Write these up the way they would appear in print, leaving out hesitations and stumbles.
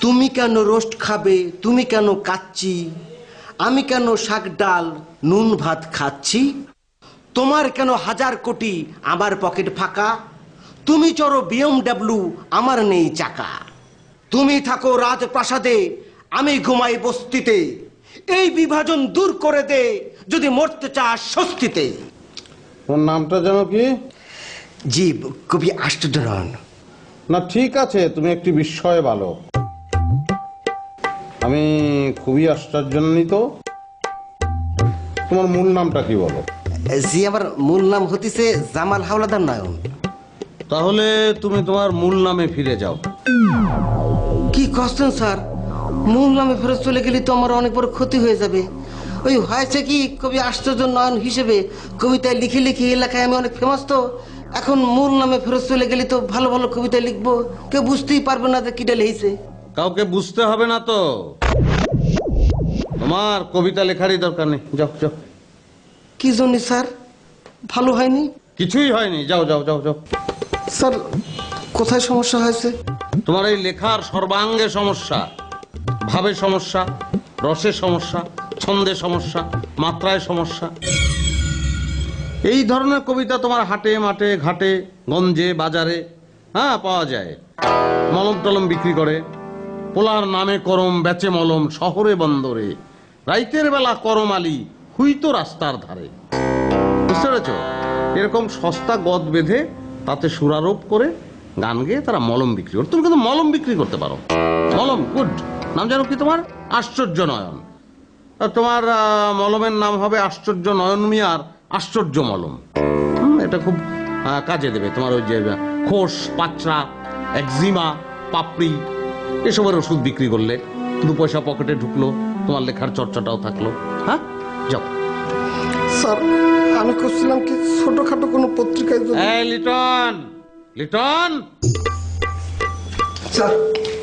তুমি কেন রোস্ট খাবে, তুমি কেন কাচ্চি, আমি কেন শাক ডাল নুন ভাত খাচ্ছি, তোমার কেন 1000 কোটি আমার পকেট ফাঁকা, তুমি চড়ো BMW আমার নেই চাকা, তুমি থাকো রাজপ্রাসাদে আমি ঘুমাই বস্তিতে, এই বিভাজন দূর করে দে যদি মরতে চাস স্বস্তিতে। ওর নামটা যেন কি? জি, কবি আশ্চর্যনয়ন। না ঠিক আছে, তুমি একটি বিস্ময় বালক, আমি খুবই আশ্চর্যান্বিত। তোমার মূল নামটা কি বলো? জি, আমার মূল নাম হতিছে জামাল হাওলাদার নয়ন। তাহলে তুমি তোমার মূল নামে ফিরে যাও। কি করছেন স্যার? মূল নামে ফেরত চলে গেলে তো আমার অনেক বড় ক্ষতি হয়ে যাবে। ওই হয়েছে কি, কবি আশ্চর্য নয়ন হিসেবে কবিতায় লিখে লিখে এলাকায় আমি অনেক ফেমাস, তো এখন মূল নামে ফেরত চলে গেলে তো ভালো ভালো কবিতা লিখবো, কেউ বুঝতেই পারবে না যে কিটা লিখেছে। কাউকে বুঝতে হবে না তো, তোমার কবিতা লেখারই দরকার নেই, যাও যাও। কি জন্য স্যার? ভালো হয়নি? কিছুই হয়নি, যাও যাও যাও যাও। স্যার কোথায় সমস্যা হয়েছে? তোমার এই লেখার সর্বাঙ্গে সমস্যা, ভাবে সমস্যা, রসে সমস্যা, ছন্দে সমস্যা, মাত্রায় সমস্যা। এই ধরনের কবিতা তোমার হাটে মাঠে ঘাটে গঞ্জে বাজারে পাওয়া যায়। মলম টলম বিক্রি করে, পোলার নামে করম বেচে মলম শহরে বন্দরে, রাইতের বেলা করম আলী হুইতো রাস্তার ধারে। বুঝতে পেরেছ? এরকম সস্তা গদ বেঁধে তাতে সুরারোপ করে গান গেয়ে তারা মলম বিক্রি করে। তুমি কিন্তু মলম বিক্রি করতে পারো। মলম গুড। নাম জানো কি তোমার? আশ্চর্য নয়ন। তোমার মলমের নাম হবে আশ্চর্য নয়ন মিয়ার আশ্চর্য মলম। এটা খুব কাজে দেবে। তোমার ওই যে খোস, পাচরা, একজিমা, পাপড়ি এসবের ওষুধ বিক্রি করলে 2 পয়সা পকেটে ঢুকলো, তোমার লেখার চর্চাটাও থাকলো। হ্যাঁ, যাও। স্যার আমি করছিলাম কি ছোটখাটো কোনো পত্রিকায়। এই লিটন, লিটন, স্যার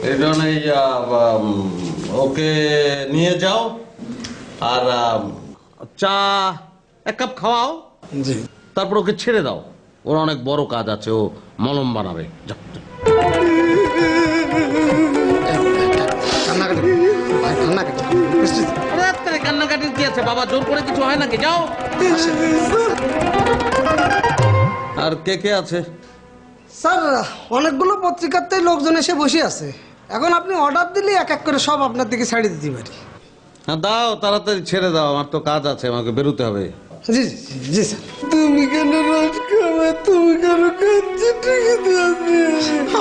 লিটন, এই ওকে নিয়ে যাও আর চা 1 কাপ খাওয়াও। জি। তারপর ওকে ছেড়ে দাও, ওর অনেক বড় কাজ আছে, ও মলম বানাবে। যাও। কান্নাকাটির কি আছে বাবা? জোর করে কিছু হয় নাকি? যাও। আর কে কে আছে? স্যার অনেকগুলো পত্রিকাতে লোকজন এসে বসে আছে, এখন আপনি অর্ডার দিলে এক এক করে সব আপনার দিকে ছাড়িয়ে দিতে পারি। হ্যাঁ দাও, তাড়াতাড়ি ছেড়ে দাও, আমার তো কাজ আছে, আমাকে বেরোতে হবে। জি জি জি স্যার। তুমি কেন রোজ খাবে, তুমি কেন কাঁদছি,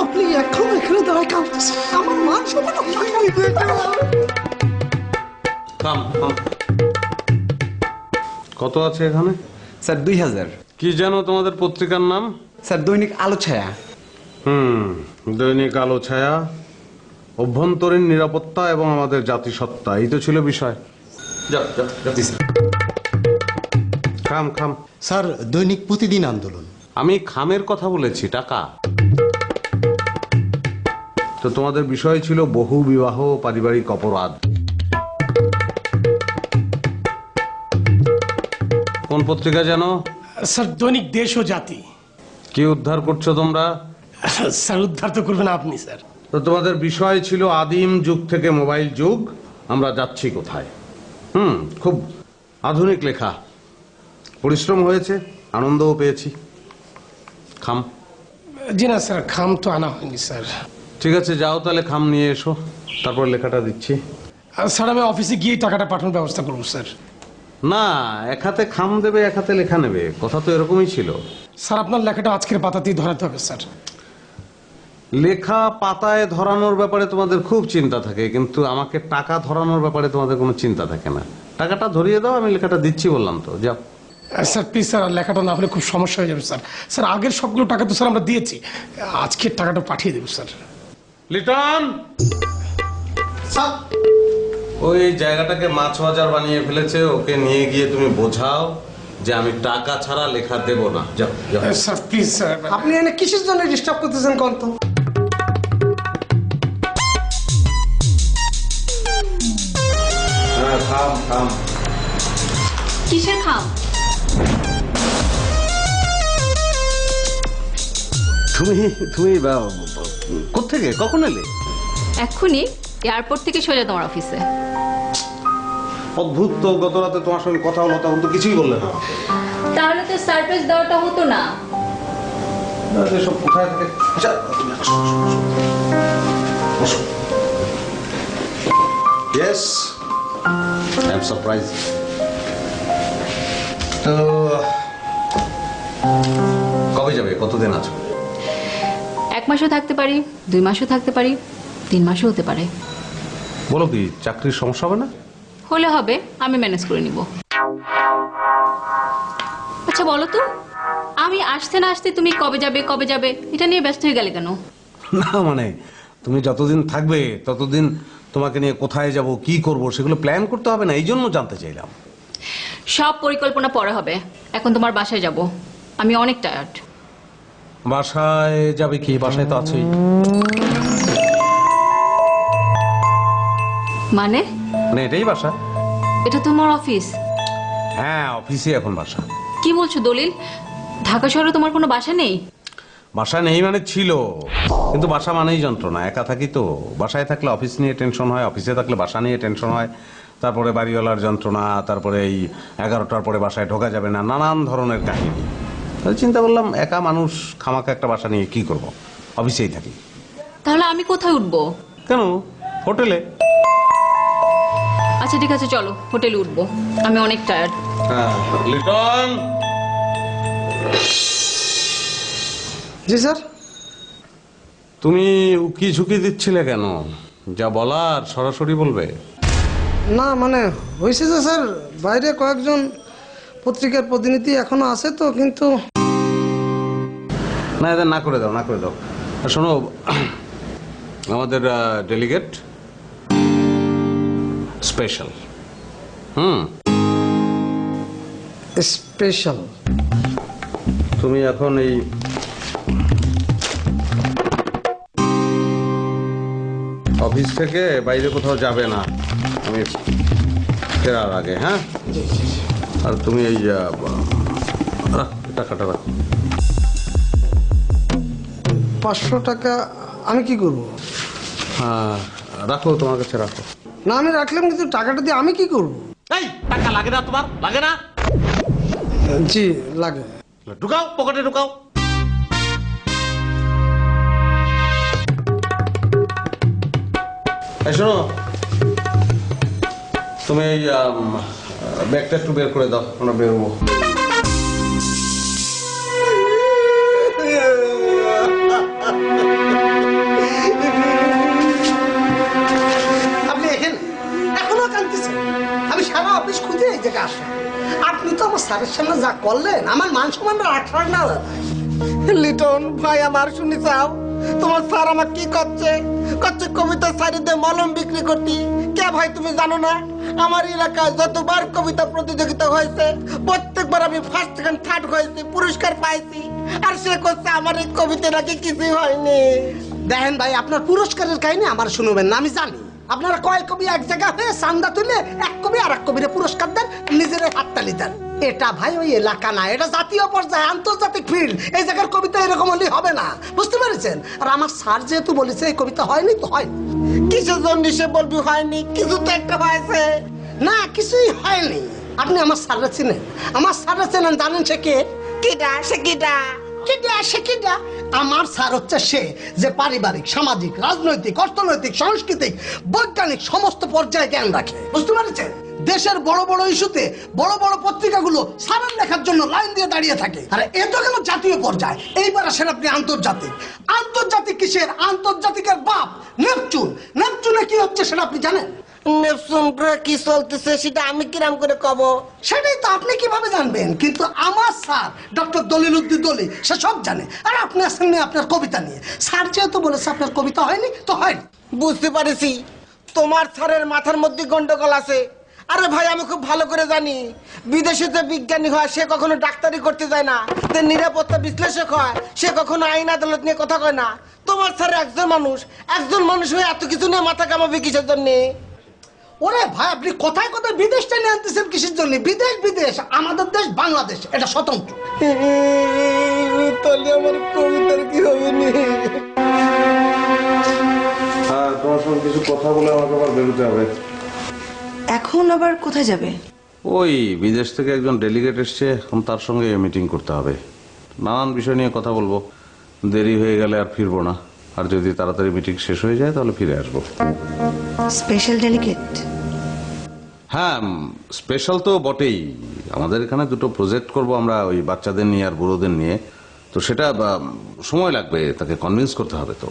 আপনি এখন এখানে দাঁড়ায় কাঁদছেন, আমার মান সম্মান কত আছে এখানে? স্যার 2000। কি জানো তোমাদের পত্রিকার নাম? স্যার দৈনিক আলো ছায়া। দৈনিক আলো ছায়া, অভ্যন্তরীণ নিরাপত্তা এবং আমাদের জাতিসত্তা, এই তো ছিল বিষয়। যাও যাও যাও। খাম খাম। স্যার দৈনিক প্রতিদিন আন্দোলন। আমি খামের কথা বলেছি, টাকা। তো তোমাদের বিষয় ছিল বহু বিবাহ, পারিবারিক অপরাধ। কোন পত্রিকা জানো? স্যার দৈনিক দেশ ও জাতি। কি উদ্ধার করছো তোমরা? স্যার উদ্ধার তো করবেন আপনি স্যার। তো তোমাদের বিষয় ছিল আদিম যুগ থেকে মোবাইল যুগ, আমরা যাচ্ছি কোথায়। খুব আধুনিক লেখা, পরিশ্রম হয়েছে, আনন্দও পেয়েছি। খাম। জি না স্যার, খাম তো আনা হয়নি স্যার। ঠিক আছে, যাও তাহলে খাম নিয়ে এসো, তারপর লেখাটা দিচ্ছি। স্যার আমি অফিসে গিয়ে টাকাটা পাঠানোর ব্যবস্থা করবো স্যার। না, এক হাতে খাম দেবে, এক হাতে লেখা নেবে, কথা তো এরকমই ছিল। স্যার আপনার লেখাটা আজকের পাতাতেই ধরাতে হবে স্যার। লেখা পাতায় ধরানোর ব্যাপারে তোমাদের খুব চিন্তা থাকে, কিন্তু আমাকে টাকা ধরানোর ব্যাপারে তোমাদের কোনো চিন্তা থাকে না। টাকাটা ধরিয়ে দাও, আমি লেখাটা দিচ্ছি বললাম তো, যাও। স্যার প্লিজ স্যার, লেখাটা না হলে খুব সমস্যা হয়ে যাবে স্যার। স্যার আগের সবগুলো টাকা তো স্যার আমরা দিয়েছি, আজকের টাকাটা পাঠিয়ে দেবো স্যার। লিটন, ওই জায়গাটাকে মাছ বাজার বানিয়ে ফেলেছে, ওকে নিয়ে গিয়ে তুমি বোঝাও যে আমি টাকা ছাড়া লেখা দেব না। যাও যাও। Sir please sir. আপনি এনে কিসের জন্য ডিস্টার্ব করতেছেন কোন তো? খাম খাম। কিসের খাম? তুমি তুমি কোত্থেকে কখন এলে? এক্ষুনি এয়ারপোর্ট থেকে সোজা তোমার অফিসে। অদ্ভুত তো, গত রাতে তোমার সঙ্গে কথা হলো তখন তো কিছুই বললে না। তাহলে তো সারপ্রাইজ দেওয়াটা হতো না। সব কোথায় থাকে? আচ্ছা তুমি আসো, বসো। Yes, I am surprise. তো কবে যাবে? কতদিন আছো? 1 মাসও থাকতে পারি, 2 মাসও থাকতে পারি, 3 মাসও হতে পারে। বলো কি, চাকরির সমস্যা হবে না? হলে হবে, আমি ম্যানেজ করে নিব। আচ্ছা বলো তো, আমি আসতে না আসতে তুমি কবে যাবে এটা নিয়ে ব্যস্ত হয়ে গেলে কেন? না মানে তুমি যতদিন থাকবে ততদিন তোমাকে নিয়ে কোথায় যাব, কি করব সেগুলো প্ল্যান করতে হবে না, এই জন্য জানতে চাইলাম। সব পরিকল্পনা পরে হবে, এখন তোমার বাসায় যাব। আমি অনেক টায়ার্ড। বাসায় যাবে কি? বাসায় তো আছেই। মানে মানে এটাই বাসা। এটা তোমার অফিস? হ্যাঁ, অফিসে এখন বাসা। কি বলছো দলিল? ঢাকা শহরে তোমার কোনো বাসা নেই? বাসা নেই মানে ছিল, কিন্তু বাসা মানেই যন্ত্রণা। একা থাকি তো, বাসায় থাকলে অফিস নিয়ে টেনশন হয়, অফিসে থাকলে বাসা নিয়ে টেনশন হয়, তারপরে বাড়িওয়ালার যন্ত্রণা, তারপরে এই 11টার পরে বাসায় ঢোকা যাবে না, নানান ধরনের কাহিনী। তাই চিন্তা করলাম একা মানুষ খামাকা একটা বাসা নিয়ে কি করব, অফিসেই থাকি। তাহলে আমি কোথায় উঠবো? কেন, হোটেলে। আচ্ছা ঠিক আছে, চলো হোটেলে উঠবো, আমি অনেক টায়ার্ড। লিটন, জি স্যার। তুমি উকি ঝুঁকি দিচ্ছিলে কেন? যা বলার সরাসরি বলবে। না মানে হয়েছে যে স্যার, বাইরে কয়েকজন পত্রিকার প্রতিনিধি এখনো আছে তো, কিন্তু না, এদের না করে দাও, না করে দাও। আর শোনো, আমাদের ডেলিগেট স্পেশাল। স্পেশাল। তুমি এখন এই অফিস থেকে বাইরে কোথাও যাবে না আমি ফেরার আগে, হ্যাঁ? আর তুমি এই টাকাটা রাখো। 500 টাকা আমি কি করব? হ্যাঁ রাখো, তোমার কাছে রাখো। না আমি রাখলাম, কিন্তু টাকাটা দিয়ে আমি কি করব? এই টাকা লাগে না তোমার? লাগে না? জি লাগে। ঢুকাও, পকেটে ঢুকাও। এই শোনো, তুমি এই ব্যাগটা একটু বের করে দাও, আমরা বেরোবো। আপনি এখানে এখনো কাঁদতেছেন? আমি সারা অফিস খুঁজে এই জায়গায় আসলাম, আপনি তো আমার স্যারের সামনে যা করলেন, আমার মান সম্মানটা আঠার না। লিটন ভাই আমার শুনি চাও, তোমার স্যার আমার কি করছে? কবিতা সারিতে মলম বিক্রি করতি। কে ভাই তুমি জানো না, আমার এলাকায় যতবার কবিতা প্রতিযোগিতা হয়েছে প্রত্যেকবার আমি ফার্স্ট সেকেন্ড থার্ড হয়েছি, পুরস্কার পাইছি। আর সে করছে আমার এই কবিতা নাকি কিছুই হয়নি। দেখেন ভাই, আপনার পুরস্কারের কাহিনী আমার শুনবেন না, আমি জানি। আপনারা কয় কবি এক জায়গা হয়ে চান্দা তুলে এক কবি আর এক কবিরে পুরস্কার দেন, নিজের হাততালি দেন। এটা ভাই ওই এলাকা না, এটা জাতীয় পর্যায়ে আন্তর্জাতিক ফিল্ড। এই জায়গার কবিতা এরকম হলে হবে না, বুঝতে পেরেছেন? আর আমার স্যার যেহেতু বলেছে এই কবিতা হয়নি তো হয়, কিসের জন্য সে বলবি হয়নি? কিছু তো একটা হয়েছে না, কিছুই হয়নি। আপনি আমার স্যাররা চিনেন? আমার স্যাররা চেনেন? জানেন সে কে? কিডা সে? কিডা কিডা সে? কিডা? আমার স্যার হচ্ছে সে যে পারিবারিক, সামাজিক, রাজনৈতিক, অর্থনৈতিক, সাংস্কৃতিক, বৈজ্ঞানিক সমস্ত পর্যায়ে জ্ঞান রাখে, বুঝতে পারছেন? দেশের বড় বড় ইস্যুতে বড় বড় পত্রিকাগুলো স্যারের লেখার জন্য লাইন দিয়ে দাঁড়িয়ে থাকে। আর এ তো গেল জাতীয় পর্যায়ে, এইবার আসেন আপনি আন্তর্জাতিক। আন্তর্জাতিক কিসের? আন্তর্জাতিকের বাপ নেপচুন। নেপচুনে কি হচ্ছে সেটা আপনি জানেন? নেপচুন কি চলতেছে সেটা আমি কিরাম করে কব? সেটাই তো আপনি কিভাবে জানবেন? কিন্তু আমার স্যার ডক্টর দলিল উদ্দিন দলি সে সব জানে। আর আপনি আসেন না আপনার কবিতা নিয়ে। স্যার যেহেতু বলেছে আপনার কবিতা হয়নি তো হয়নি। বুঝতে পারছি তোমার স্যারের মাথার মধ্যে গন্ডগোল আছে। আরে ভাই আমি খুব ভালো করে জানি, বিদেশে যে বিজ্ঞানী হয় সে কখনো ডাক্তারি করতে যায় না, যে নিরাপত্তা বিশ্লেষক হয় সে কখনো আইন আদালত নিয়ে কথা কয় না। তোমার স্যার একজন মানুষ হয়ে এত কিছু নিয়ে মাথা কামাবে কিসের জন্য? ওরে ভাই আপনি কোথায় কোথায় বিদেশটা নিয়ে আনতেছেন কিসের জন্য? বিদেশ বিদেশ, আমাদের দেশ বাংলাদেশ এটা স্বতন্ত্র। তাহলে আমার কবিতার কি হবে? তোমার সঙ্গে কিছু কথা বলে আমাকে আবার বেরোতে হবে। এখন আবার কোথায় যাবে? ওই বিদেশ থেকে একজন ডেলিগেট এসছে, এখন তার সঙ্গে মিটিং করতে হবে। নানান বিষয় নিয়ে কথা বলবো। দেরি হয়ে গেলে আর ফিরবো না, আর যদি তাড়াতাড়ি মিটিং শেষ হয়ে যায় তাহলে ফিরে আসবো। Special delegate? হ্যাঁ, স্পেশাল তো বটেই। আমাদের এখানে দুটো প্রজেক্ট করব আমরা, ওই বাচ্চাদের নিয়ে আর বুড়োদের নিয়ে। তো সেটা সময় লাগবে, তাকে কনভিন্স করতে হবে। তো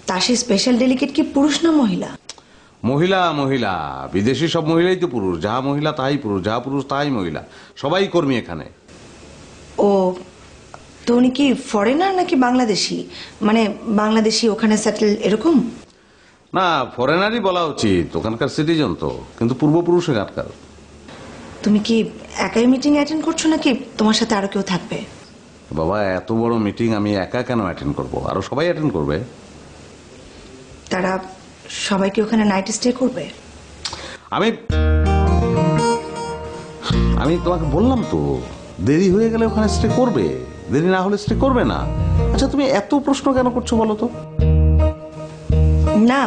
তা সেই স্পেশাল ডেলিগেট কি পুরুষ না মহিলা? মহিলা মহিলা, বিদেশি সব মহিলাই তো পুরুষ। যাহা মহিলা তাহাই পুরুষ, যাহা পুরুষ তাহাই মহিলা, সবাই কর্মী এখানে। ও, তো উনি কি ফরেনার নাকি বাংলাদেশি? মানে বাংলাদেশি ওখানে সেটেল এরকম? না, ফরেনারই বলা উচিত, ওখানকার সিটিজেন তো, কিন্তু পূর্বপুরুষ এখানকার। তুমি কি একাই মিটিং অ্যাটেন্ড করছো নাকি তোমার সাথে আরো কেউ থাকবে? বাবা, এত বড় মিটিং আমি একা কেন অ্যাটেন্ড করব? আরো সবাই অ্যাটেন্ড করবে। তারা সবাই কি ওখানে নাইট স্টে করবে? আমি আমি তোমাকে বললাম তো, দেরি হয়ে গেলে ওখানে স্টে করবে, দেরি না হলে স্টে করবে না। আচ্ছা, তুমি এত প্রশ্ন কেন করছো বলো তো? না,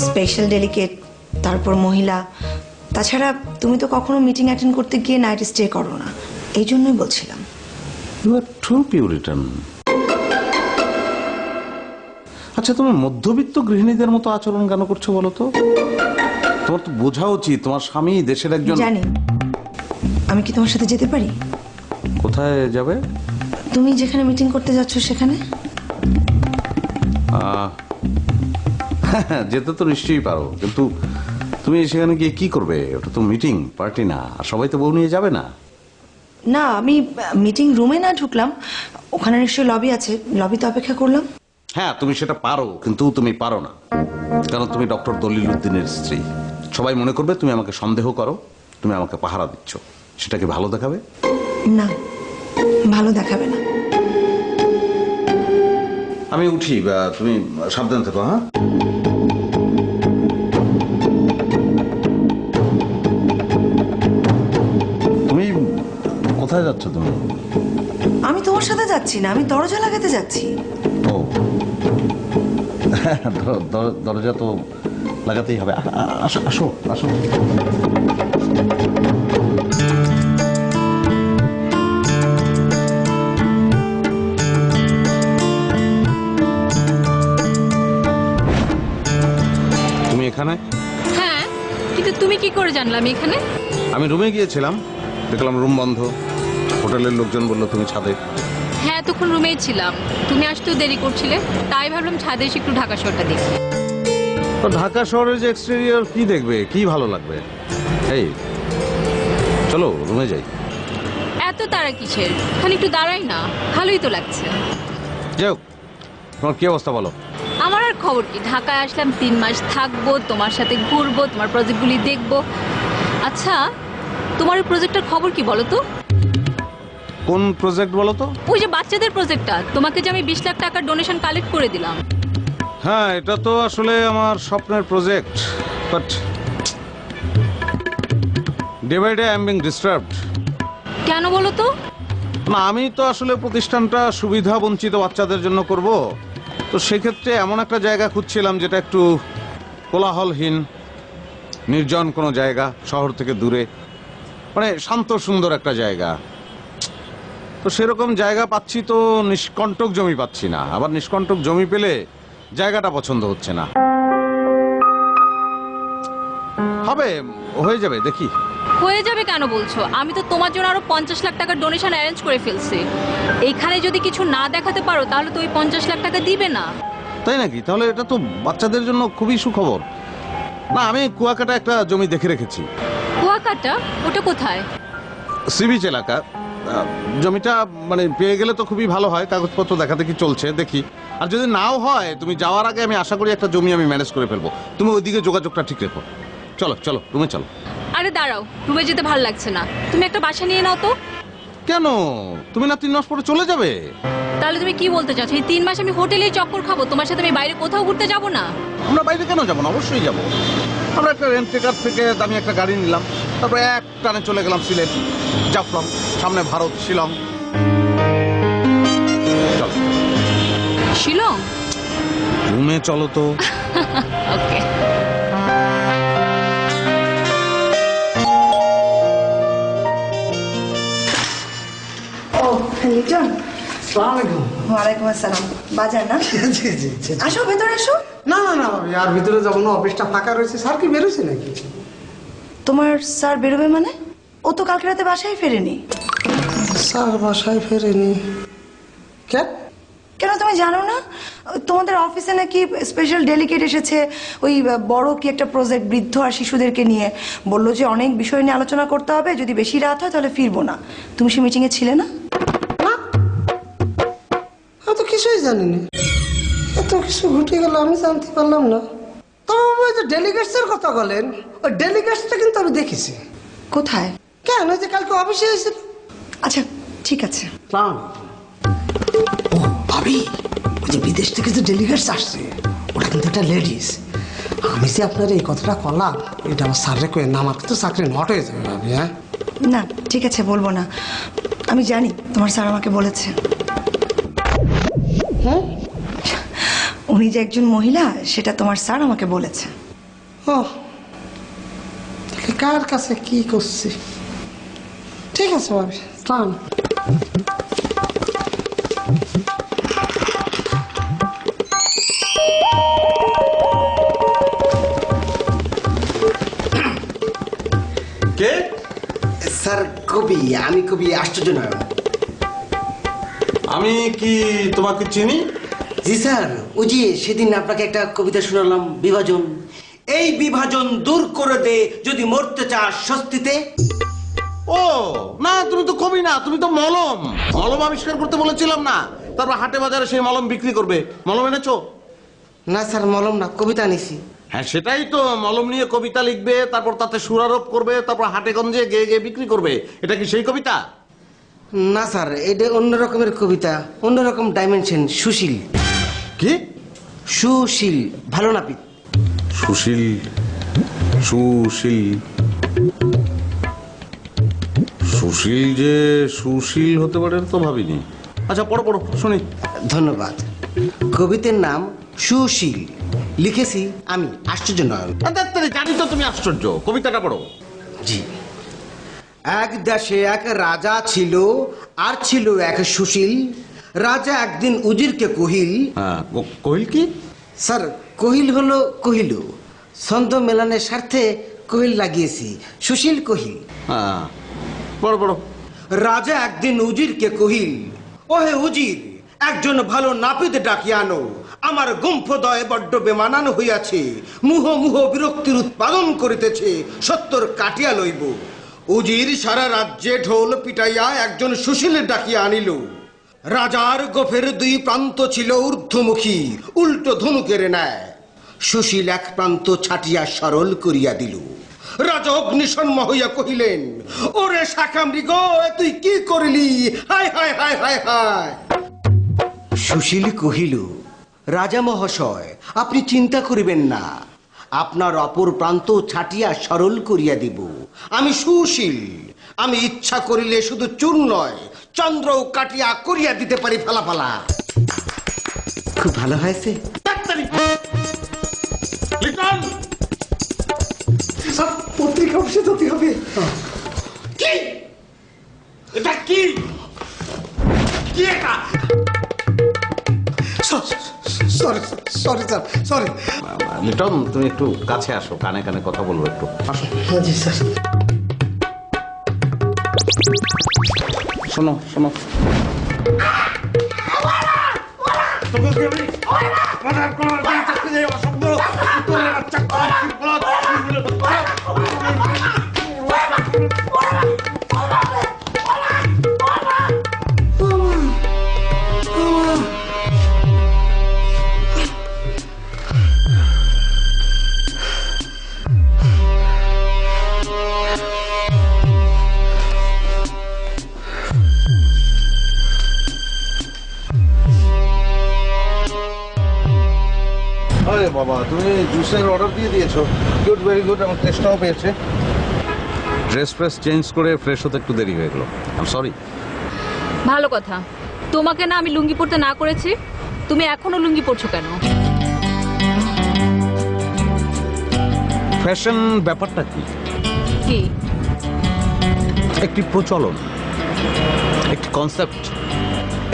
স্পেশাল ডেলিগেট, তারপর মহিলা, তাছাড়া তুমি তো কখনো মিটিং অ্যাটেন্ড করতে গিয়ে নাইট স্টে করো না, এই জন্যই বলছিলাম। You are true puritan. আচ্ছা, তুমি মধ্যবিত্ত গৃহিণীদের মতো আচরণ কেন করছো বলো তো? তোমার তো বোঝা উচিত, তোমার স্বামী দেশের একজন। জানি। আমি কি তোমার সাথে যেতে পারি? কোথায় যাবে? তুমি যেখানে মিটিং করতে যাচ্ছ সেখানে। যেতে তো নিশ্চয়ই পারো, কিন্তু তুমি সেখানে গিয়ে কি করবে? ওটা তো মিটিং পার্টি না, আর সবাই তো বউ নিয়ে যাবে না। না, আমি মিটিং রুমে না ঢুকলাম, ওখানে নিশ্চয়ই লবি আছে, লবিতে অপেক্ষা করলাম। হ্যাঁ, তুমি সেটা পারো, কিন্তু তুমি পারো না, কারণ তুমি ডক্টর দলিল উদ্দিনের স্ত্রী। সবাই মনে করবে তুমি আমাকে সন্দেহ করো, তুমি আমাকে পাহারা দিচ্ছ। সেটাকে ভালো দেখাবে না, ভালো দেখাবে না। আমি উঠি, বা তুমি সাবধান থেকো। হ্যাঁ, তুমি কোথায় যাচ্ছ? তুমি? আমি তোমার সাথে যাচ্ছি না, আমি দরজা লাগাতে যাচ্ছি। ও, দরজা তো লাগাতেই হবে। আসো আসো আসো। তুমি এখানে? হ্যাঁ, কিন্তু তুমি কি করে জানলে আমি এখানে? আমি রুমে গিয়েছিলাম, দেখলাম রুম বন্ধ। হোটেলের লোকজন বললো তুমি ছাদে। হ্যাঁ, তখন রুমেই ছিলাম, তুমি আসতেও দেরি করছিলে, তাই ভাবলাম ছাদে এসে একটু ঢাকা শহরটা দেখি। তো ঢাকা শহরের যে এক্সটেরিয়র কি দেখবে, কি ভালো লাগবে? এই চলো রুমে যাই। এত তারা কিসের? খালি একটু দাঁড়াই না, ভালোই তো লাগছে। যাও, তোমার কি অবস্থা বলো? আমার আর খবর কি, ঢাকায় আসলাম 3 মাস থাকবো, তোমার সাথে ঘুরবো, তোমার প্রজেক্টগুলি দেখবো। আচ্ছা, তোমার ওই প্রজেক্টটার খবর কি বলো তো? কোন প্রজেক্ট বলো তো? ওই যে বাচ্চাদের প্রজেক্টটা, তোমাকে যে আমি 20 লাখ টাকার ডোনেশন কালেক্ট করে দিলাম। হ্যাঁ, এটা তো আসলে আমার স্বপ্নের project, but day by day I am being disturbed. কেন বলো তো? না, আমি তো আসলে প্রতিষ্ঠানটা সুবিধা বঞ্চিত বাচ্চাদের জন্য করব। তো সেক্ষেত্রে এমন একটা জায়গা খুঁজছিলাম যেটা একটু কোলাহলহীন, নির্জন কোনো জায়গা, শহর থেকে দূরে, মানে শান্ত সুন্দর একটা জায়গা। তো সেরকম জায়গা পাচ্ছি তো নিষ্কণ্টক জমি পাচ্ছি না, আবার নিষ্কণ্টক জমি পেলে জায়গাটা পছন্দ হচ্ছে না। হবে, হয়ে যাবে, দেখি। হয়ে যাবে কেন বলছো? আমি তো তোমার জন্য আরো 50 লাখ টাকার ডোনেশন অ্যারেঞ্জ করে ফেলছি। এইখানে যদি কিছু না দেখাতে পারো তাহলে তো ওই 50 লাখ টাকা দিবে না। তাই নাকি? তাহলে এটা তো বাচ্চাদের জন্য খুবই সুখবর। না, আমি কুয়াকাটা একটা জমি দেখে রেখেছি। কুয়াকাটা? ওটা কোথায়? সি বিচ এলাকা। জমিটা মানে পেয়ে গেলে তো খুবই ভালো হয়, কাগজপত্র দেখা দেখি চলছে, দেখি। আর যদি নাও হয়, তুমি যাওয়ার আগে আমি আশা করি একটা জমি আমি ম্যানেজ করে ফেলবো। তুমি ওইদিকে যোগাযোগটা ঠিক রেখো। চলো চলো, রুমে চলো। আরে দাঁড়াও, রুমে যেতে ভালো লাগছে না, তুমি একটা বাসা নিয়ে নাও তো। কেন? তুমি না 3 মাস পরে চলে যাবে? তাহলে তুমি কি বলতে চাচ্ছো, এই 3 মাস আমি হোটেলেই চক্কর খাবো, তোমার সাথে আমি বাইরে কোথাও ঘুরতে যাবো না? আমরা বাইরে কেন যাবো না? অবশ্যই যাবো। আমরা একটা রেন্ট কার থেকে দামি একটা গাড়ি নিলাম, তারপরে এক টানে চলে গেলাম সিলেট, জাফলং, সামনে ভারত, শিলং। চলো। শিলং? ঘুম রুমে চলো তো। ওকে। ও লিটন, সালাম আলাইকুম। ওয়ালাইকুম আসসালাম। বাজার না? জি জি জি। আসো ভেতরে আসো। না না না ভাবি, আর ভিতরে যাবো না, অফিসটা ফাঁকা রয়েছে। স্যার কি বেরোছে নাকি? তোমার স্যার বেরোবে মানে? ও তো কালকে রাতে বাসায় ফেরেনি। স্যার বাসায় ফেরেনি কেন? কেন তুমি জানো না? তোমাদের অফিসে নাকি স্পেশাল ডেলিগেট এসেছে, ওই বড় কি একটা প্রজেক্ট বৃদ্ধ আর শিশুদেরকে নিয়ে। বললো যে অনেক বিষয় নিয়ে আলোচনা করতে হবে, যদি বেশি রাত হয় তাহলে ফিরবো না। তুমি সে মিটিংয়ে ছিলে না? আমি তো কিছুই জানি না। এত কিছু ঘটে গেল আমি জানতে পারলাম না। তবে ওই যে ডেলিগেটসের কথা বলেন, ওই ডেলিগেটসটা কিন্তু আমি দেখেছি। কোথায়? কেন, ওই যে কালকে অফিসে এসেছিল। আচ্ছা ঠিক আছে। ও ভাবি, ওই যে বিদেশ থেকে যে ডেলিগেটস আসছে ওটা কিন্তু একটা লেডিস। আমি যে আপনার এই কথাটা করলাম, এটা আমার স্যাররে কয়ে না, আমার কিন্তু চাকরি নট হয়ে যাবে ভাবি। হ্যাঁ না ঠিক আছে, বলবো না। আমি জানি তোমার স্যার আমাকে বলেছে। হ্যাঁ উনি যে একজন মহিলা সেটা তোমার স্যার আমাকে বলেছে। ও কার কাছে কি করছি? ঠিক আছে ভাবি, সালাম। কে? স্যার কবি, আমি কবি আশ্চর্য নয়। আমি কি তোমাকে চিনি? জি স্যার, ওই যে সেদিন আপনাকে একটা কবিতা শোনালাম, বিভাজন। এই বিভাজন দূর করে দে যদি মরতে চাস স্বস্তিতে। ও না, তুমি তো কবি না, তুমি তো মলম। মলম আবিষ্কার করতে বলেছিলাম না? তারপর হাটে বাজারে সেই মলম বিক্রি করবে। মলম এনেছো? না স্যার, মলম না, কবিতা নিছি। হ্যাঁ সেটাই তো, মলম নিয়ে কবিতা লিখবে, তারপর তাতে সুরারোপ করবে, তারপর হাটে গঞ্জে গেয়ে গেয়ে বিক্রি করবে। এটা কি সেই কবিতা? না স্যার, এটা অন্য রকমের কবিতা, অন্যরকম ডাইমেনশন। সুশীল। কি? সুশীল, ভালো নাপিত। সুশীল? সুশীল? সুশীল যে সুশীল হতে পারে তো ভাবিনি। আচ্ছা পড়ো পড়ো, শুনি। ধন্যবাদ। কবিতার নাম সুশীল, লিখেছি আমি, আশ্চর্য নয়ন। জানি তো তুমি আশ্চর্য। কবিতাটা পড়ো। জি। এক দেশে এক রাজা ছিল, আর ছিল এক সুশীল। রাজা একদিন উজিরকে কহিল। হ্যাঁ, কহিল কি? স্যার, কহিল হলো কহিল, ছন্দ মেলানের স্বার্থে কহিল লাগিয়েছি, সুশীল কহিল। হ্যাঁ পড়ো পড়ো। রাজা একদিন উজিরকে কহিল, ওহে উজির, একজন ভালো নাপিত ডাকিয়া আনো। আমার গুম্ফদয় বড্ড বেমানান হইয়াছে, মুহ মুহ বিরক্তির উৎপাদন করিতেছে, সত্তর কাটিয়া লইব। উজির সারা রাজ্যে ঢোল পিটাইয়া একজন সুশীল ডাকিয়া আনিল। রাজার গোফের দুই প্রান্ত ছিল ঊর্ধ্বমুখী, উল্টো ধনুকের ন্যায়। সুশীল এক প্রান্ত ছাটিয়া সরল করিয়া দিল। রাজা অগ্নিশর্মা হইয়া কহিলেন, ওরে শাখা মৃগ, তুই কি করিলি? হায় হায় হায় হায় হায়। সুশীল কহিল, রাজা মহাশয়, আপনি চিন্তা করিবেন না, আপনার অপর প্রান্ত ছাটিয়া সরল করিয়া দিব। আমি সুশীল, আমি ইচ্ছা করিলে শুধু চূর্ণ নয়, চন্দ্রও কাটিয়া করিয়া দিতে পারি ফালাফালা। খুব ভালো হয়েছে। স্যার, পত্রিকা অফিসে যেতে হবে। কি এটা? কি কি এটা? Sorry sorry sir, sorry. Liton, তুমি একটু কাছে আসো, কানে কানে কথা বলবো একটু। আসো। জি স্যার। শোনো শোনো। আরে বাবা, তুমি জুসের অর্ডার দিয়ে দিয়েছো। Good, very good. আমার টেস্টটাও পেয়েছে। ড্রেস ফ্রেস চেঞ্জ করে ফ্রেশ হতে একটু দেরি হয়ে গেল। I am sorry. ভালো কথা। তোমাকে না আমি লুঙ্গি পরতে না করেছি, তুমি এখনো লুঙ্গি পরছো কেন? ফ্যাশন ব্যাপারটা কি? কি? একটি প্রচলন, একটি কনসেপ্ট,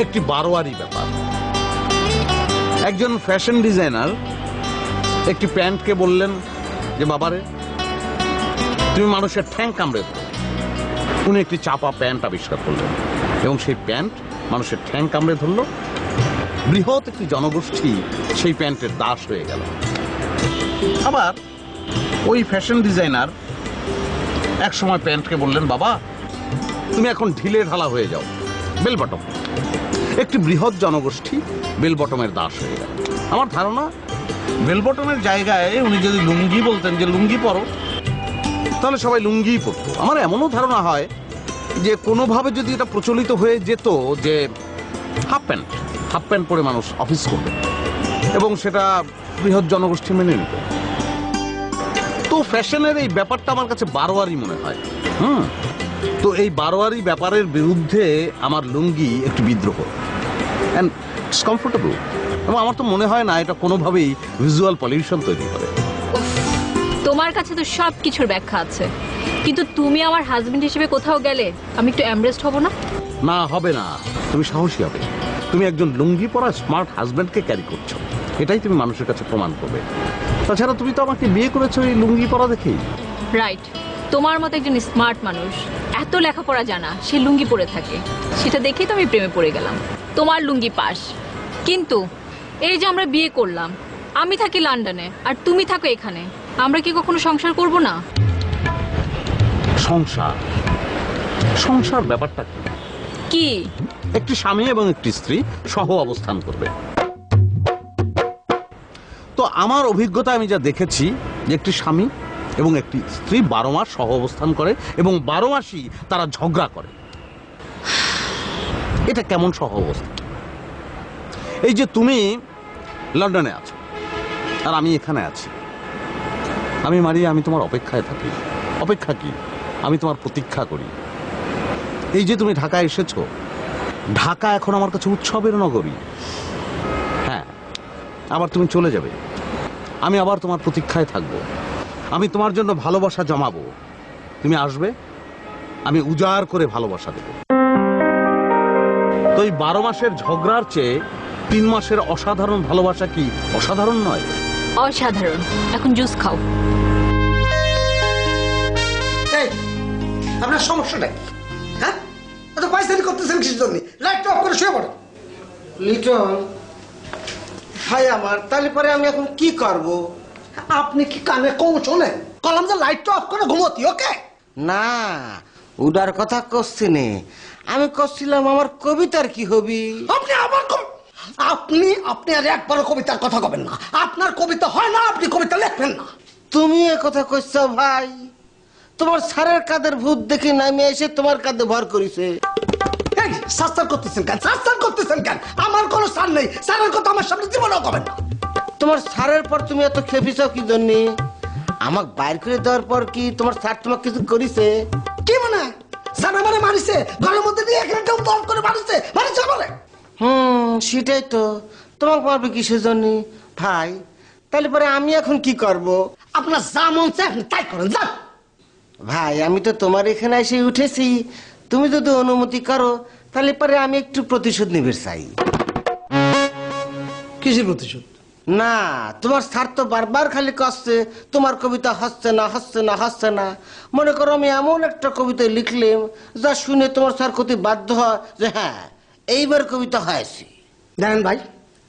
একটি বারোয়ারি ব্যাপার। একজন ফ্যাশন ডিজাইনার একটি প্যান্টকে বললেন যে বাবারে তুমি মানুষের ঠ্যাং কামড়ে দাও। উনি একটি চাপা প্যান্ট আবিষ্কার করলেন এবং সেই প্যান্ট মানুষের ঠ্যাং কামড়ে ধরল। বৃহৎ একটি জনগোষ্ঠী সেই প্যান্টের দাস হয়ে গেল। আবার ওই ফ্যাশন ডিজাইনার এক সময় প্যান্টকে বললেন বাবা তুমি এখন ঢিলে ঢালা হয়ে যাও, বেল বটম। একটি বৃহৎ জনগোষ্ঠী বেল বটমের দাস হয়ে গেল। আমার ধারণা বেল বটমের জায়গায় উনি যদি লুঙ্গি বলতেন যে লুঙ্গি পরো, তাহলে সবাই লুঙ্গিই পরতো। আমার এমনও ধারণা হয় যে কোনোভাবে যদি এটা প্রচলিত হয়ে যেত যে হাফ প্যান্ট পরে মানুষ অফিস করবে এবং সেটা বৃহৎ জনগোষ্ঠী মেনে নিত, তো ফ্যাশনের এই ব্যাপারটা আমার কাছে বারোয়ারি মনে হয়। তো এই বারোয়ারি ব্যাপারের বিরুদ্ধে আমার লুঙ্গি একটি বিদ্রোহ, অ্যান্ড ইটস কমফোর্টেবল। এবং আমার তো মনে হয় না এটা কোনোভাবেই ভিজুয়াল পলিউশন তৈরি করে। তোমার কাছে তো সব কিছুর ব্যাখ্যা আছে, কিন্তু তুমি আমার হাজবেন্ড হিসেবে কোথাও গেলে আমি একটু এমব্রেসড হব না? না, হবে না। তুমি সাহসী হবে। তুমি একজন লুঙ্গি পরা স্মার্ট হাজব্যান্ডকে ক্যারি করছো, এটাই তুমি মানুষের কাছে প্রমাণ করবে। তাছাড়া তুমি তো আমাকে বিয়ে করেছো এই লুঙ্গি পরা দেখেই। রাইট, তোমার মতো একজন স্মার্ট মানুষ, এত লেখাপড়া জানা, সে লুঙ্গি পরে থাকে, সেটা দেখেই তো আমি প্রেমে পড়ে গেলাম। তোমার লুঙ্গি পাস, কিন্তু এই যে আমরা বিয়ে করলাম, আমি থাকি লন্ডনে আর তুমি থাকো এখানে, আমরা কি কখনো সংসার করব না? সংসার ব্যাপারটা কি? কি? একটি স্বামী এবং একটি স্ত্রী সহ অবস্থান করবে। তো আমার অভিজ্ঞতা আমি যা দেখেছি যে একটি স্বামী এবং একটি স্ত্রী 12 মাস সহ অবস্থান করে এবং 12 মাসই তারা ঝগড়া করে। এটা কেমন সহ অবস্থান? এই যে তুমি লন্ডনে আছো আর আমি এখানে আছি, আমি মারিয়া, আমি তোমার অপেক্ষায় থাকি। অপেক্ষা কি? আমি তোমার প্রতীক্ষা করি। এই যে তুমি ঢাকায় এসেছো, ঢাকা এখন আমার কাছে উৎসবের নগরী। হ্যাঁ, আবার তুমি চলে যাবে, আমি আবার তোমার প্রতীক্ষায় থাকবো। আমি তোমার জন্য ভালোবাসা জমাবো, তুমি আসবে, আমি উজাড় করে ভালোবাসা দেব। তো এই 12 মাসের ঝগড়ার চেয়ে 3 মাসের অসাধারণ ভালোবাসা কি অসাধারণ নয়? অসাধারণ। এখন জুস খাও। এই, আপনার সমস্যাটা কি? হ্যাঁ, এত পয়সানি করতেছেন কিসের জন্য? লাইট অফ করে শুয়ে পড়ো। লিটন ভাই আমার, তাহলে পরে আমি এখন কি করব? আপনি কি কানে কম শোনেন? কলাম যে লাইটটা অফ করে ঘুমোতি, ওকে? না, উডার কথা করছি নে, আমি করছিলাম আমার কবিতার কি হবি। আপনি আবার আপনি আর একবারও কবিতার কথা কবেন না। আপনার কবিতা হয় না, আপনি কবিতা লেখবেন না। তুমি এ কথা কইছ ভাই? তোমার স্যারের কাঁধের ভূত দেখে নামে এসে তোমার কাঁধে ভর করিছে। এই সাস্তার করতেছেন কেন? সাস্তার করতেছেন কেন? আমার কোনো স্যার নেই, স্যারের কথা আমার সামনে জীবনেও কবেন না। তোমার স্যারের পর তুমি এত খেপিছ কি জন্য? আমাকে বাইর করে দেওয়ার পর কি তোমার স্যার তোমাকে কিছু করিছে? কি মানে? স্যার আমারে মারিছে, ঘরের মধ্যে দিয়ে এখানটা বন্ধ করে মারিছে আমারে। সেটাই তো, তোমাকে মারবে কিসের জন্য ভাই? তাহলে পরে আমি এখন কি করব? আপনার যা মন চায় আপনি তাই করেন, যান। ভাই আমি তো তোমার এখানে এসে উঠেছি, তুমি যদি অনুমতি করো তাহলে পরে আমি একটু প্রতিশোধ নিবে চাই। কিসের প্রতিশোধ? না, তোমার স্যার তো বারবার খালি কষ্টে তোমার কবিতা হচ্ছে না। মনে করো আমি এমন একটা কবিতা লিখলাম যা শুনে তোমার স্যার কতি বাধ্য হয় যে হ্যাঁ এইবার কবিতা হয়েছে। দেখেন ভাই,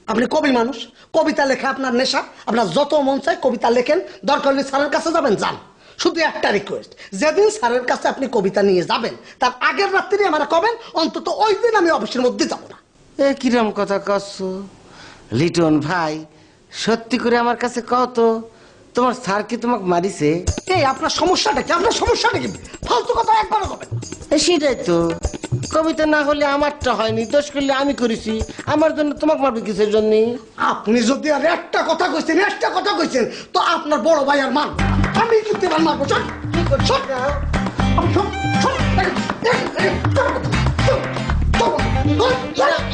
আপনি কবি মানুষ, কবিতা লেখা আপনার নেশা, আপনার যত মন চায় কবিতা লেখেন, দরকার হলে স্যারের কাছে যাবেন, যান। শুধু একটা রিকোয়েস্ট, যেদিন স্যারের কাছে আপনি কবিতা নিয়ে যাবেন তার আগের রাত্রি আমার কবেন, অন্তত ওই দিন আমি অফিসের মধ্যে যাব না। এ কিরম কথা করছো লিটন ভাই? সত্যি করে আমার কাছে কও তো, তোমার স্যার কি তোমাকে মারিছে? এই আপনার সমস্যাটা কি? আপনার সমস্যাটা কি? ফালতু কথা একবারও কবেন না। সেটাই তো, কবিতা না হলে আমারটা হয়নি, দোষ করলে আমি করেছি, আমার জন্য তোমাকে মারবে কিসের জন্য? আপনি যদি আর একটা কথা কইছেন তো আপনার বড় ভাই আর মারবো, আমি কিন্তু এবার মারবো। চল, চল,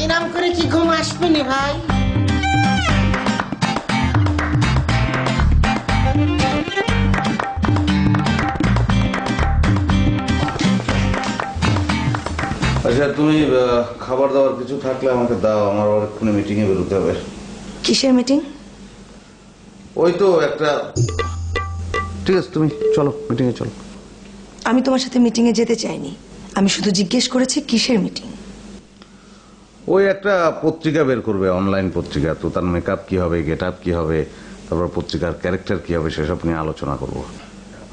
ইনাম করে কি ঘুম আসবে নি ভাই? আচ্ছা তুমি খাবার দাবার কিছু থাকলে আমাকে দাও, আমার আবার এক্ষুনি মিটিংয়ে বেরোতে হবে। কিসের মিটিং? ওই তো একটা, ঠিক আছে তুমি চলো মিটিংয়ে চলো। আমি তোমার সাথে মিটিংয়ে যেতে চাইনি, আমি শুধু জিজ্ঞেস করেছি কিসের মিটিং। ওই একটা পত্রিকা বের করবে, অনলাইন পত্রিকা, তো তার মেকআপ কি হবে, গেট আপ কি হবে, তারপর পত্রিকার ক্যারেক্টার কি হবে সেসব নিয়ে আলোচনা করবো।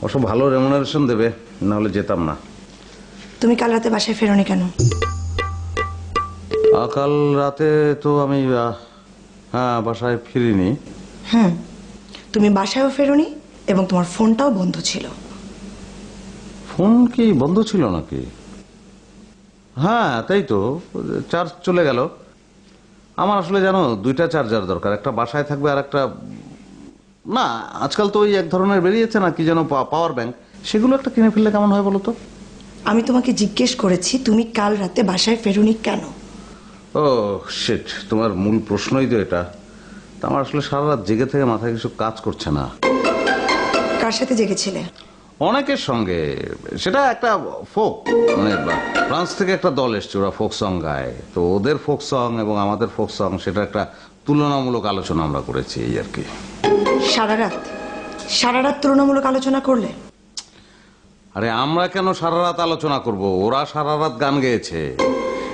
অবশ্য ভালো রেমুনারেশন দেবে, নাহলে যেতাম না। তুমি কাল রাতে বাসায় ফেরোনি কেন? কাল রাতে তো আমি হ্যাঁ বাসায় ফিরিনি। তুমি বাসায়ও ফেরোনি এবং তোমার ফোনটাও বন্ধ ছিল। ফোন কি বন্ধ ছিল নাকি? হ্যাঁ তাই তো, চার্জ চলে গেল। আমার আসলে জানো দুইটা চার্জার দরকার, একটা বাসায় থাকবে আর একটা, না আজকাল তো ওই এক ধরনের বেরিয়েছে না কি যেন পাওয়ার ব্যাংক, সেগুলো একটা কিনে ফেললে কেমন হয় বলো তো? আমি তোমাকে জিজ্ঞেস করেছি তুমি কাল রাতে বাসায় ফেরোনি কেন। ও শিট, তোমার মূল প্রশ্নই তো এটা। তা আমার আসলে সারা রাত জেগে থেকে মাথায় কিছু কাজ করছে না। কার সাথে জেগেছিলে? অনেকের সঙ্গে, সেটা একটা ফোক, মানে ফ্রান্স থেকে একটা দল এসছে, ওরা ফোক সং গায়, তো ওদের ফোক সং এবং আমাদের ফোক সং সেটা একটা তুলনামূলক আলোচনা আমরা করেছি, এই আর কি। সারা রাত তুলনামূলক আলোচনা করলে? আরে আমরা কেন সারা রাত আলোচনা করব, ওরা সারা রাত গান গেয়েছে,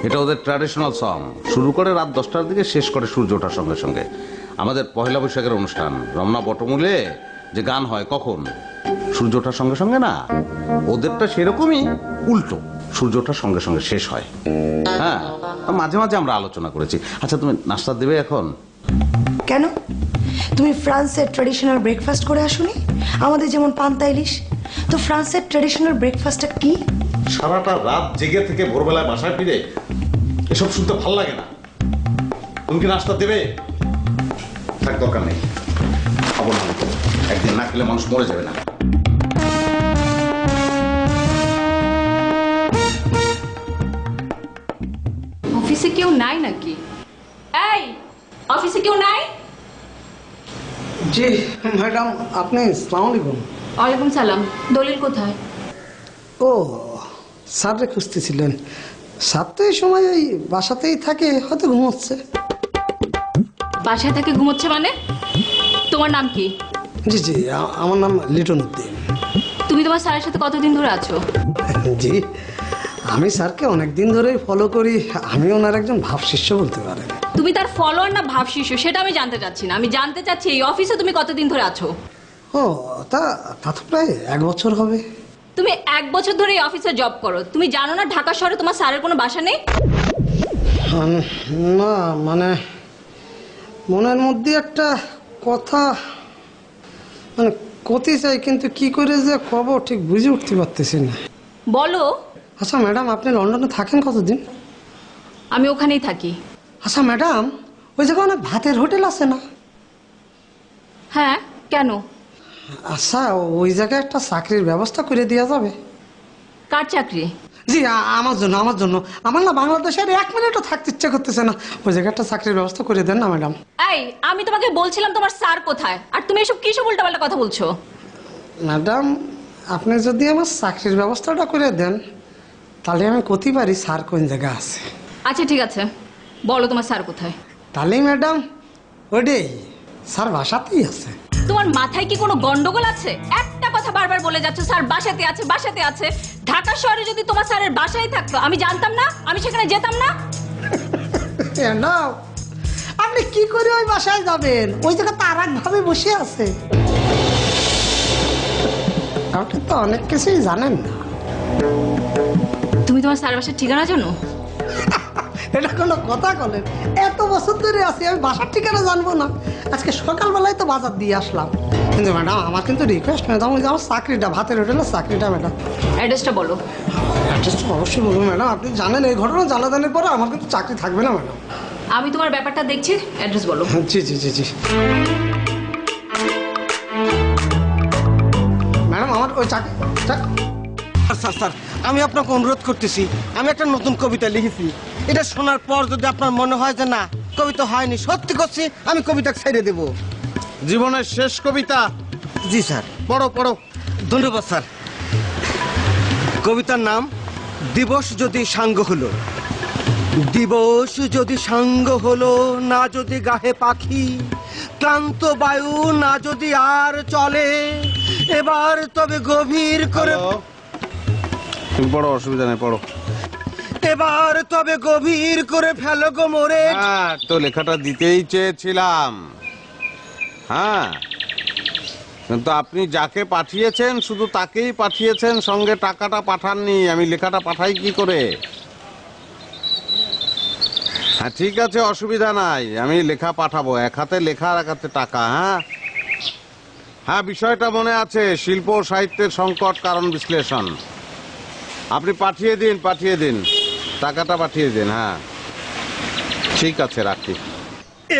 এটা ওদের ট্র্যাডিশনাল সং। শুরু করে রাত 10টার দিকে, শেষ করে সূর্য ওঠার সঙ্গে সঙ্গে। আমাদের পহেলা বৈশাখের অনুষ্ঠান রমনা বটমূলে যে গান হয় কখন, সূর্য ওঠার সঙ্গে সঙ্গে না, ওদেরটা সেরকমই উল্টো, সূর্য ওঠার সঙ্গে সঙ্গে শেষ হয়। হ্যাঁ, মাঝে মাঝে আমরা আলোচনা করেছি। আচ্ছা তুমি নাস্তা দেবে এখন? কেন? তুমি ফ্রান্সের ট্র্যাডিশনাল ব্রেকফাস্ট করে আসোনি? আমাদের যেমন পান্তা ইলিশ, তো ফ্রান্সের ট্র্যাডিশনাল ব্রেকফাস্টটা কি? সারাটা রাত জেগে থেকে ভোরবেলায় বাসায় ফিরে এসব শুনতে ভাল লাগে না। তুমি কি নাস্তা দেবে? থাক, দরকার নেই, খাবো না। একদিন না খেলে মানুষ মরে যাবে না। অফিসে কেউ নাই নাকি? এই অফিসে কেউ নাই? জি ম্যাডাম, আপনি আসসালামু আলাইকুম। ওয়ালাইকুম সালাম। দলিল কোথায়? ও স্যাররে খুঁজতেছিলেন? স্যার তো এই সময় ওই বাসাতেই থাকে, হয়তো ঘুমোচ্ছে। বাসায় থেকে ঘুমোচ্ছে মানে? তোমার নাম কি? জি জি, আমার নাম লিটন উদ্দিন। তুমি তোমার স্যারের সাথে কতদিন ধরে আছো? জি, আমি স্যারকে অনেক দিন ধরেই ফলো করি, আমি ওনার একজন ভাব শিষ্য বলতে পারেন। তুমি তার ফলোয়ার না ভাব শিশু সেটা আমি জানতে চাচ্ছি না, আমি জানতে চাচ্ছি এই অফিসে তুমি কতদিন ধরে আছো? ও তা তা তো প্রায় 1 বছর হবে। তুমি 1 বছর ধরে এই অফিসে জব করো, তুমি জানো না ঢাকা শহরে তোমার স্যারের কোনো বাসা নেই? না মানে মনের মধ্যে একটা কথা মানে কতি চাই, কিন্তু কি করে যে কব ঠিক বুঝে উঠতে পারতেছি না। বলো। আচ্ছা ম্যাডাম, আপনি লন্ডনে থাকেন কতদিন? আমি ওখানেই থাকি। আচ্ছা ম্যাডাম, ওই জায়গায় অনেক ভাতের হোটেল আছে না? হ্যাঁ, কেন? আচ্ছা ওই জায়গায় একটা চাকরির ব্যবস্থা করে দেওয়া যাবে? কার চাকরি? জি আমার জন্য, আমার জন্য। আমার না বাংলাদেশে আর 1 মিনিটও থাকতে ইচ্ছে করতেছে না, ওই জায়গায় একটা চাকরির ব্যবস্থা করে দেন না ম্যাডাম। এই আমি তোমাকে বলছিলাম তোমার স্যার কোথায়, আর তুমি এসব কিসব উল্টাপাল্টা কথা বলছো? ম্যাডাম, আপনি যদি আমার চাকরির ব্যবস্থাটা করে দেন তাহলে আমি করতে পারি স্যার কোন জায়গায় আছে। আচ্ছা ঠিক আছে, বলো তোমার স্যার কোথায়? তাহলে ম্যাডাম ওইটাই, স্যার বাসাতেই আছে। তোমার মাথায় কি কোনো গন্ডগোল আছে? একটা কথা বারবার বলে যাচ্ছ স্যার বাসাতে আছে, বাসাতে আছে। ঢাকা শহরে যদি তোমার স্যারের বাসায় থাকতো আমি জানতাম না? আমি সেখানে যেতাম না? না, আপনি কি করে ওই বাসায় যাবেন? ওই জায়গা তো আর একভাবে বসে আছে। আপনি তো অনেক কিছুই জানেন না। তুমি তোমার স্যারের বাসার ঠিকানা জানো? এটা কোনো কথা বলেন? এত বছর ধরে আছি, আমি বাসার ঠিকানা জানবো না? আজকে সকালবেলায় তো বাজার দিয়ে আসলাম। কিন্তু ম্যাডাম আমার কিন্তু রিকোয়েস্ট, ম্যাডাম ওই যে আমার চাকরিটা, ভাতের হোটেলের চাকরিটা ম্যাডাম। অ্যাড্রেসটা বলো। অ্যাড্রেসটা অবশ্যই বলবো ম্যাডাম, আপনি জানেন এই ঘটনা জানাজানির পরে আমার কিন্তু চাকরি থাকবে না ম্যাডাম। আমি তোমার ব্যাপারটা দেখছি, অ্যাড্রেস বলো। জি জি জি জি ম্যাডাম, আমার ওই চাকরি। স্যার স্যার, আমি আপনাকে অনুরোধ করতেছি, আমি একটা নতুন কবিতা লিখেছি, এটা শোনার পর যদি আপনার মনে হয় যে না কবিতা হয়নি, সত্যি করছি, আমি কবিতা ছেড়ে দেব। জীবনের শেষ কবিতা? জি স্যার। পড়ো পড়ো। ধন্যবাদ স্যার। কবিতার নাম দিবস যদি সাঙ্গ হলো, দিবস যদি সাঙ্গ হলো, না যদি গাহে পাখি, ক্লান্ত বায়ু না যদি আর চলে, এবার তবে গভীর করে, তুমি পড়ো, অসুবিধা নেই, পড়ো। এবার তবে গভীর করে ফেলো গো মোরে। হ্যাঁ, তো লেখাটা দিতেই চেয়েছিলাম। হ্যাঁ, কিন্তু আপনি যাকে পাঠিয়েছেন শুধু তাকেই পাঠিয়েছেন, সঙ্গে টাকাটা পাঠাননি। আমি লেখাটা পাঠাই কি করে? হ্যাঁ ঠিক আছে, অসুবিধা নাই, আমি লেখা পাঠাবো। এক হাতে লেখা আর এক হাতে টাকা। হ্যাঁ হ্যাঁ, বিষয়টা মনে আছে, শিল্প ও সাহিত্যের সংকট কারণ বিশ্লেষণ। আপনি পাঠিয়ে দিন, পাঠিয়ে দিন, টাকাটা পাঠিয়ে দিন। হ্যাঁ ঠিক আছে, রাখি।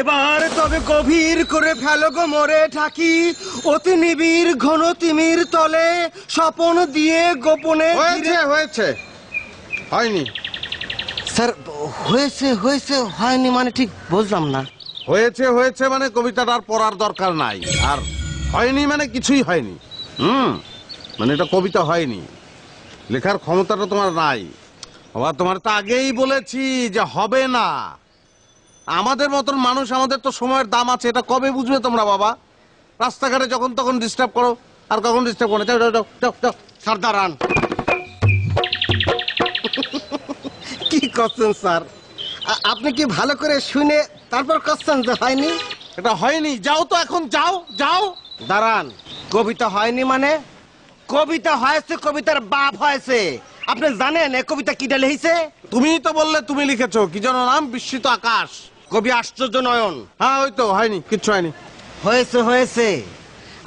এবার তবে গভীর করে ফেলো গো মোরে ঠাকি, অতি নিবিড় ঘন তিমির তলে, স্বপন দিয়ে গোপনে। হয়েছে হয়েছে, হয়নি। স্যার, হয়েছে হয়েছে হয়নি মানে ঠিক বুঝলাম না। হয়েছে হয়েছে মানে কবিতাটা আর পড়ার দরকার নাই, আর হয়নি মানে কিছুই হয়নি। মানে এটা কবিতা হয়নি, লেখার ক্ষমতাটা তোমার নাই। আবার তোমার তো আগেই বলেছি যে হবে না। আমাদের মতন মানুষ, আমাদের তো সময়ের দাম আছে, এটা কবে বুঝবে তোমরা বাবা? রাস্তাঘাটে যখন তখন ডিস্টার্ব করো, আর কখন ডিস্টার্ব করো? যাও যাও যাও যাও যাও। স্যার দাঁড়ান। কি করছেন স্যার? আপনি কি ভালো করে শুনে তারপর করছেন যে হয়নি? এটা হয়নি, যাও তো এখন, যাও যাও। দাঁড়ান, কবিতা হয়নি মানে? কবিতা হয়েছে, কবিতার বাপ হয়েছে। আপনি জানেন এ কবিতা কিটা লিখেছে? তুমিই তো বললে তুমি লিখেছো, কি যেন নাম? বিস্মিত আকাশ। কবি আশ্চর্য নয়ন। হ্যাঁ ওই তো, হয়নি, কিচ্ছু হয়নি। হয়েছে হয়েছে,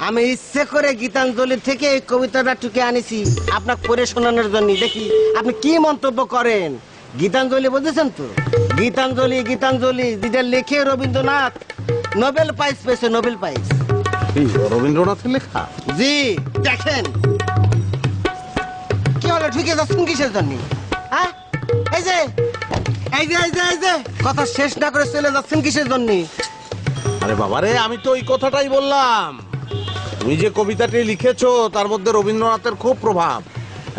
আমি ইচ্ছে করে গীতাঞ্জলি থেকে এই কবিতাটা টুকে আনিছি আপনাকে পড়ে শোনানোর জন্য। দেখি আপনি কি মন্তব্য করেন। গীতাঞ্জলি বুঝেছেন তো? গীতাঞ্জলি, গীতাঞ্জলি যেটা লিখে রবীন্দ্রনাথ নোবেল প্রাইজ পেয়েছে, নোবেল প্রাইজ। এই রবীন্দ্রনাথের লেখা? জি, দেখেন কি হলো, ঢুকে যাচ্ছেন কিসের জন্য? হ্যাঁ, এই যে এই যে এই যে এই যে কথা শেষ না করে চলে যাচ্ছেন কিসের জন্য? আরে বাবারে, আমি তো ওই কথাটাই বললাম। তুমি যে কবিতাটি লিখেছো তার মধ্যে রবীন্দ্রনাথের খুব প্রভাব।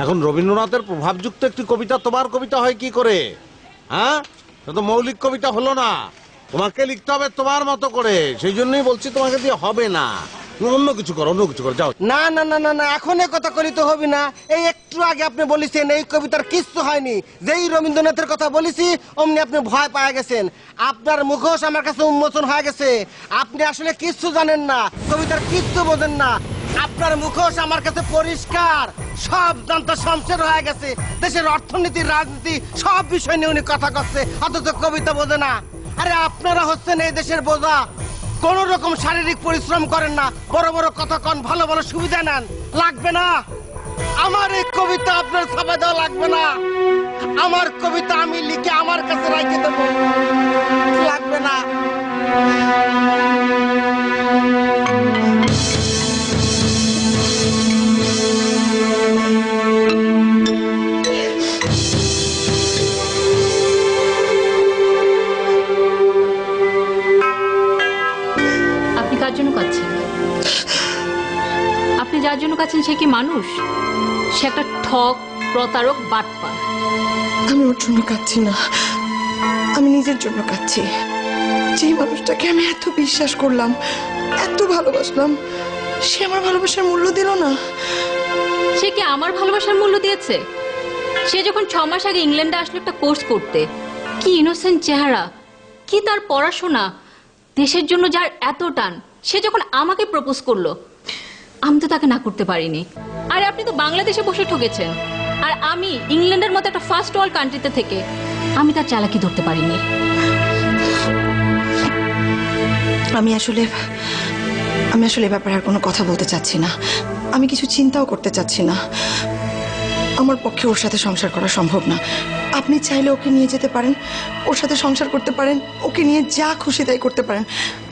এখন রবীন্দ্রনাথের প্রভাবযুক্ত একটি কবিতা তোমার কবিতা হয় কি করে? হ্যাঁ, এটা তো মৌলিক কবিতা হলো না। তোমাকে লিখতে হবে তোমার মতো করে, সেই জন্যই বলছি তোমাকে দিয়ে হবে না। তুমি অন্য কিছু করো, অন্য কিছু করো, যাও। না না না না না, এখন এ কথা করিতে হবে না। এই একটু আগে আপনি বলেছেন এই কবিতার কিচ্ছু হয়নি। যেই রবীন্দ্রনাথের কথা বলেছি অমনি আপনি ভয় পাওয়া গেছেন। আপনার মুখোশ আমার কাছে উন্মোচন হয়ে গেছে। আপনি আসলে কিচ্ছু জানেন না, কবিতার কিচ্ছু বোঝেন না। আপনার মুখোশ আমার কাছে পরিষ্কার, সব জানতো শমশের হয়ে গেছে। দেশের অর্থনীতি, রাজনীতি সব বিষয় নিয়ে উনি কথা করছে, অথচ কবিতা বোঝে না। আরে আপনারা হচ্ছেন এই দেশের বোঝা, কোন রকম শারীরিক পরিশ্রম করেন না, বড় বড় কথা কন, ভালো ভালো সুবিধা নেন। লাগবে না আমার এই কবিতা, আপনার ছাপা দেওয়া লাগবে না। আমার কবিতা আমি লিখে আমার কাছে রাখে দেবো, লাগবে না। আপনি কার জন্য কাঁদছেন? আপনি যার জন্য কাঁদছেন সে কি মানুষ? সে একটা ঠক, প্রতারক, বাটপার। আমি ওর জন্য কাঁদছি না, আমি নিজের জন্য কাঁদছি। যে মানুষটাকে আমি এত বিশ্বাস করলাম, এত ভালোবাসলাম, সে আমার ভালোবাসার মূল্য দিল না। সে কি আমার ভালোবাসার মূল্য দিয়েছে? সে যখন 6 মাস আগে ইংল্যান্ডে আসলো একটা কোর্স করতে, কি ইনোসেন্ট চেহারা, কি তার পড়াশোনা, দেশের জন্য যার এত টান, সে যখন আমাকে প্রপোজ করলো আমি তো তাকে না করতে পারিনি। আর আপনি তো বাংলাদেশে বসে ঠকেছেন, আর আমি ইংল্যান্ডের মতো একটা ফার্স্ট ওয়ার্ল্ড কান্ট্রিতে থেকে আমি তার চালাকি ধরতে পারিনি। আমি আসলে ব্যাপারে আর কোনো কথা বলতে চাচ্ছি না। আমি কিছু চিন্তাও করতে চাচ্ছি না। আমার পক্ষে ওর সাথে সংসার করা সম্ভব না। আপনি চাইলে ওকে নিয়ে যেতে পারেন, ওর সাথে সংসার করতে পারেন, ওকে নিয়ে যা খুশি তাই করতে পারেন।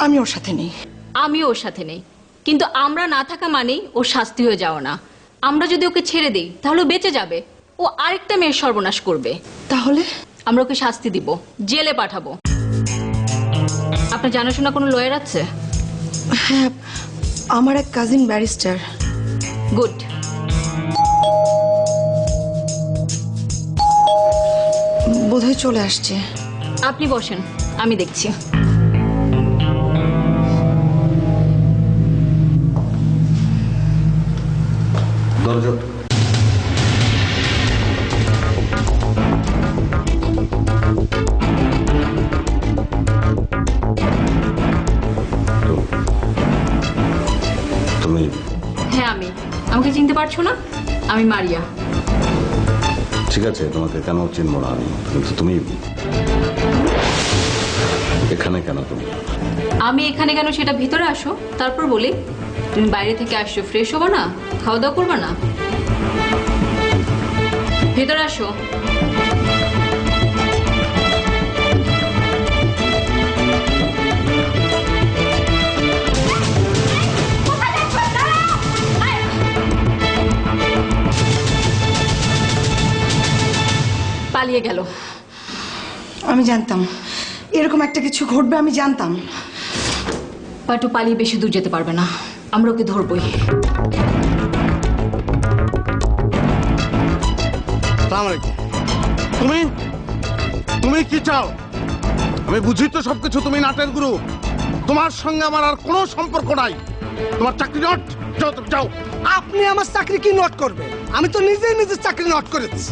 আমি ওর সাথে নেই। আমিও ওর সাথে নেই, কিন্তু আমরা না থাকা মানেই ওর শাস্তি হয়ে যাওয়া না। আমরা যদি ওকে ছেড়ে দিই তাহলে ও বেঁচে যাবে, ও আরেকটা মেয়ের সর্বনাশ করবে। তাহলে আমরা ওকে শাস্তি দিব, জেলে পাঠাবো। আপনার জানাশোনা কোনো লয়ার আছে? হ্যাঁ, আমার এক কাজিন ব্যারিস্টার। গুড। বোধহয় চলে আসছে। আপনি বসেন, আমি দেখছি। দরজা তুমি হ্যাঁ আমি। আমাকে চিনতে পারছো না? আমি মারিয়া। ঠিক আছে, তোমাকে কেন চিনবো না আমি, কিন্তু তুমি এখানে কেন? তুমি আমি এখানে কেন সেটা ভিতরে আসো, তারপর বলি। তুমি বাইরে থেকে আসছো, ফ্রেশ হবো না? খাওয়া দাওয়া করবা না? ভেতরে আসো। পালিয়ে গেল। আমি জানতাম এরকম একটা কিছু ঘটবে, আমি জানতাম। পাটু পালিয়ে বেশি দূর যেতে পারবে না, আমরা ওকে ধরবই। তুমি তুমি কি চাও? আমি বুঝি তো সবকিছু। তুমি নাটের গুরু, তোমার সঙ্গে আমার আর কোনো সম্পর্ক নাই। তোমার চাকরি নট, যাও তুমি যাও। আপনি আমার চাকরি কি নোট করবেন? আমি তো নিজেই নিজের চাকরি নোট করেছি।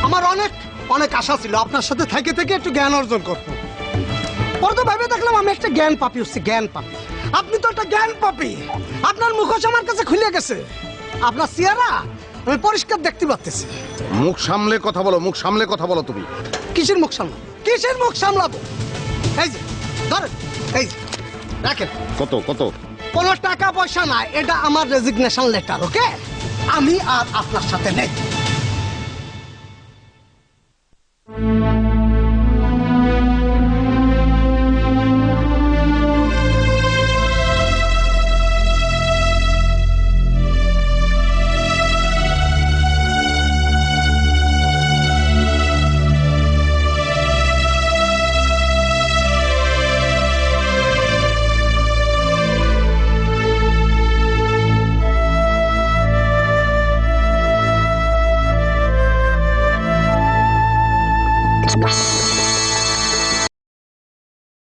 আমার অনেক অনেক আশা ছিল আপনার সাথে থেকে থেকে একটু জ্ঞান অর্জন করবো। পরে তো ভেবে দেখলাম আমি একটা জ্ঞান পাপি হচ্ছি, জ্ঞান পাপি। আপনি তো একটা জ্ঞান পাপি। আপনার মুখোশ আমার কাছে খুলে গেছে। আপনার চেহারা আমি পরিষ্কার দেখতে পাচ্ছি। মুখ সামলে কথা বলো, মুখ সামলে কথা বলো। তুমি কিসের মুখ সামলাবো? কিসের মুখ সামলাবো? এই যে ধরেন, এই যে রাখেন। কত কত? কোনো টাকা পয়সা নাই, এটা আমার রেজিগনেশন লেটার। ওকে, আমি আর আপনার সাথে নেই।